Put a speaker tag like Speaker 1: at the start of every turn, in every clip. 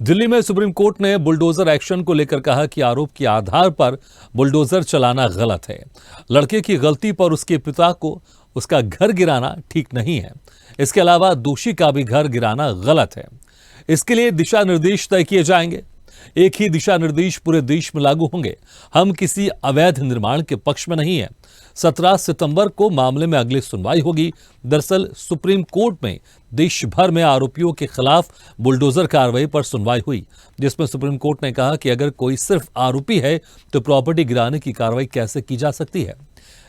Speaker 1: दिल्ली में supreme court ने bulldozer action को लेकर कहा कि आरोप के आधार पर बुलडोजर चलाना गलत है। लड़के की गलती पर उसके पिता को उसका घर गिराना ठीक नहीं है। इसके अलावा दोषी का भी घर गिराना गलत है। इसके लिए दिशा निर्देश तय किए जाएंगे। एक ही दिशा निर्देश पूरे देश में लागू होंगे। हम किसी अवैध निर्माण के पक्ष में नहीं है। 17 सितंबर को मामले में अगली सुनवाई होगी। दरअसल सुप्रीम कोर्ट में देश भर में आरोपियों के खिलाफ बुलडोजर कार्रवाई पर सुनवाई हुई, जिसमें सुप्रीम कोर्ट ने कहा कि अगर कोई सिर्फ आरोपी है तो प्रॉपर्टी गिराने की कार्रवाई कैसे की जा सकती है।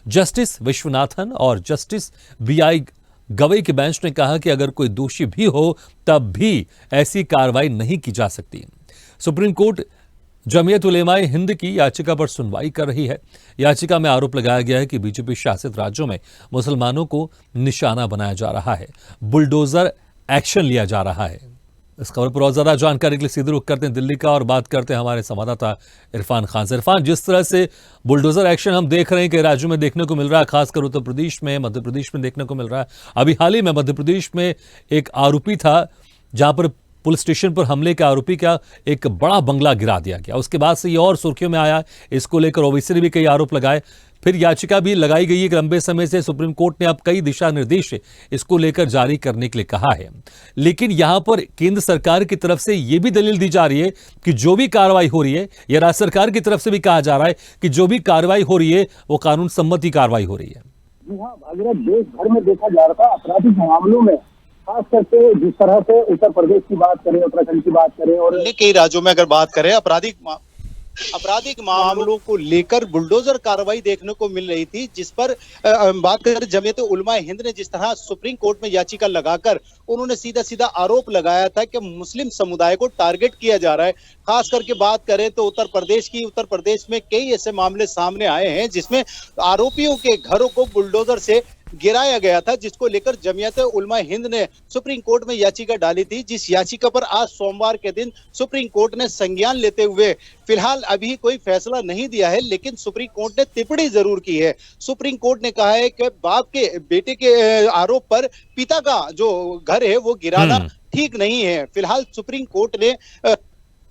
Speaker 1: जस्टिस विश्वनाथन और जस्टिस बीआई गवई के बेंच ने कहा कि अगर कोई दोषी भी हो तब भी ऐसी कार्रवाई नहीं की जा सकती। सुप्रीम कोर्ट जमीयत उलेमाए हिंद की याचिका पर सुनवाई कर रही है। याचिका में आरोप लगाया गया है कि बीजेपी शासित राज्यों में मुसलमानों को निशाना बनाया जा रहा है, बुलडोजर एक्शन लिया जा रहा है। इस खबर पर और ज्यादा जानकारी के लिए सीधे रुख करते हैं दिल्ली का और बात करते हैं हमारे संवाददाता इरफान खान से। इरफान, जिस तरह से बुलडोजर एक्शन हम देख रहे हैं कि राज्यों में देखने को मिल रहा है, खासकर उत्तर प्रदेश में, मध्य प्रदेश में देखने को मिल रहा है। अभी हाल ही में मध्य प्रदेश में एक आरोपी था जहां पर पुलिस स्टेशन पर हमले के आरोपी का एक बड़ा बंगला गिरा दिया गया। उसके बाद से ये और सुर्खियों में आया। इसको लेकर ओवैसी ने भी कई आरोप लगाए। फिर याचिका भी लगाई गई है कि लंबे समय से सुप्रीम कोर्ट ने अब कई दिशा निर्देश इसको लेकर जारी करने के लिए कहा है। लेकिन यहां पर केंद्र सरकार की तरफ से यह भी दलील दी जा रही है कि जो भी कार्रवाई हो रही है, या राज्य सरकार की तरफ से भी कहा जा रहा है कि जो भी कार्रवाई हो रही है वो कानून सम्मति कार्रवाई हो रही है।
Speaker 2: जी हाँ, अगर देश भर में देखा जा रहा था आपराधिक मामलों में, खास करके जिस तरह से उत्तर प्रदेश की बात करें, उत्तराखंड की बात करें और
Speaker 3: कई राज्यों में अगर बात करें आपराधिक मामलों को लेकर बुलडोजर कार्रवाई देखने को मिल रही थी, जिस पर बात करें जमीयत उलमा हिंद ने जिस तरह सुप्रीम कोर्ट में याचिका लगाकर उन्होंने सीधा सीधा आरोप लगाया था कि मुस्लिम समुदाय को टारगेट किया जा रहा है। खास करके बात करें तो उत्तर प्रदेश में कई ऐसे मामले सामने आए हैं जिसमें आरोपियों के घरों को बुलडोजर से गिराया गया था, जिसको लेकर जमीयत उलमा हिंद ने सुप्रीम कोर्ट में याचिका डाली थी। जिस याचिका पर आज सोमवार के दिन सुप्रीम कोर्ट ने संज्ञान लेते हुए फिलहाल अभी कोई फैसला नहीं दिया है, लेकिन सुप्रीम कोर्ट ने टिप्पणी जरूर की है। सुप्रीम कोर्ट ने कहा है कि बाप के बेटे के आरोप पर पिता का जो घर है वो गिराना ठीक नहीं है। फिलहाल सुप्रीम कोर्ट ने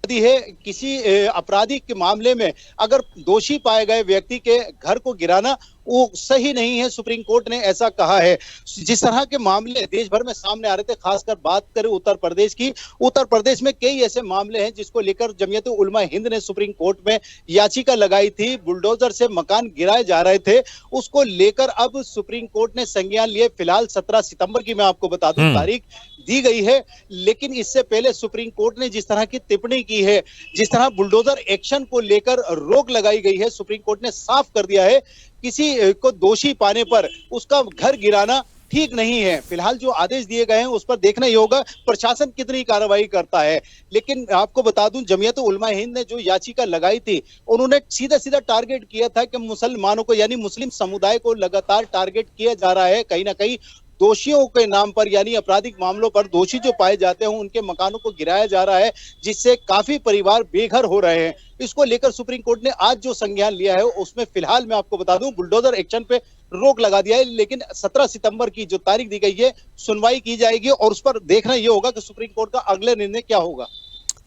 Speaker 3: दी है किसी आपराधिक के मामले में अगर दोषी पाए गए व्यक्ति के घर को गिराना वो सही नहीं है। सुप्रीम कोर्ट ने ऐसा कहा है। जिस तरह के मामले देश भर में सामने आ रहे थे, खासकर बात करें उत्तर प्रदेश की, उत्तर प्रदेश में कई ऐसे मामले हैं जिसको लेकर जमीयत उलमा हिंद ने सुप्रीम कोर्ट में याचिका लगाई थी। बुलडोजर से मकान गिराए जा रहे थे, उसको लेकर अब सुप्रीम कोर्ट ने संज्ञान लिए। फिलहाल 17 सितंबर की मैं आपको बता दूं तारीख दी गई है, लेकिन इससे पहले सुप्रीम कोर्ट ने जिस तरह की टिप्पणी की है, जिस तरह बुलडोजर एक्शन को लेकर रोक लगाई गई है, सुप्रीम कोर्ट ने साफ कर दिया है किसी को दोषी पाने पर उसका घर गिराना ठीक नहीं है। फिलहाल जो आदेश दिए गए हैं उस पर देखना ही होगा प्रशासन कितनी कार्रवाई करता है। लेकिन आपको बता दूं जमीयत उलमा हिंद ने जो याचिका लगाई थी, उन्होंने सीधा सीधा टारगेट किया था कि मुसलमानों को यानी मुस्लिम समुदाय को लगातार टारगेट किया जा रहा है। कहीं ना कहीं दोषियों के नाम पर यानी आपराधिक मामलों पर दोषी जो पाए जाते हैं उनके मकानों को गिराया जा रहा है, जिससे काफी परिवार बेघर हो रहे हैं। इसको लेकर सुप्रीम कोर्ट ने आज जो संज्ञान लिया है उसमें फिलहाल मैं आपको बता दूं बुलडोजर एक्शन पे रोक लगा दिया है, लेकिन 17 सितंबर की जो तारीख दी गई है सुनवाई की जाएगी और उस पर देखना यह होगा कि सुप्रीम कोर्ट का अगले निर्णय क्या होगा।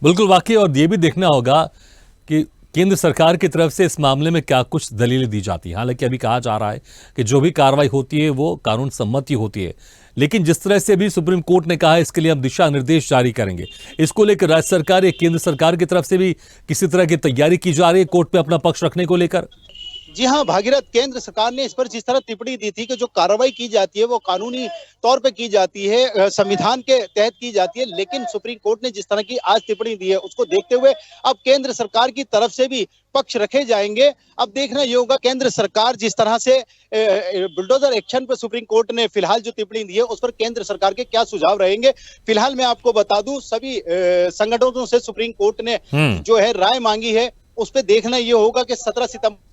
Speaker 1: बिल्कुल, वाकई, और ये भी देखना होगा कि केंद्र सरकार की तरफ से इस मामले में क्या कुछ दलीलें दी जाती हैं। हालांकि अभी कहा जा रहा है कि जो भी कार्रवाई होती है वो कानून सम्मति होती है, लेकिन जिस तरह से अभी सुप्रीम कोर्ट ने कहा है इसके लिए हम दिशा निर्देश जारी करेंगे। इसको लेकर राज्य सरकार या केंद्र सरकार की तरफ से भी किसी तरह की तैयारी की जा रही है कोर्ट में अपना पक्ष रखने को लेकर।
Speaker 3: जी हाँ भागीरथ, केंद्र सरकार ने इस पर जिस तरह टिप्पणी दी थी कि जो कार्रवाई की जाती है वो कानूनी तौर पे की जाती है, संविधान के तहत की जाती है, लेकिन सुप्रीम कोर्ट ने जिस तरह की आज टिप्पणी दी है उसको देखते हुए अब केंद्र सरकार की तरफ से भी पक्ष रखे जाएंगे। अब देखना ये होगा केंद्र सरकार जिस तरह से बुलडोजर एक्शन पर सुप्रीम कोर्ट ने फिलहाल जो टिप्पणी दी है उस पर केंद्र सरकार के क्या सुझाव रहेंगे। फिलहाल मैं आपको बता दूं सभी संगठनों से सुप्रीम कोर्ट ने जो है राय मांगी है, उस पर देखना ये होगा कि 17 सितंबर।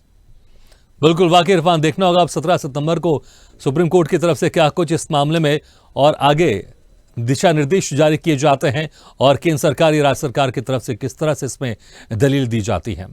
Speaker 1: बिल्कुल, वाकई इरफान, देखना होगा अब 17 सितंबर को सुप्रीम कोर्ट की तरफ से क्या कुछ इस मामले में और आगे दिशा निर्देश जारी किए जाते हैं और केंद्र सरकार या राज्य सरकार की तरफ से किस तरह से इसमें दलील दी जाती है।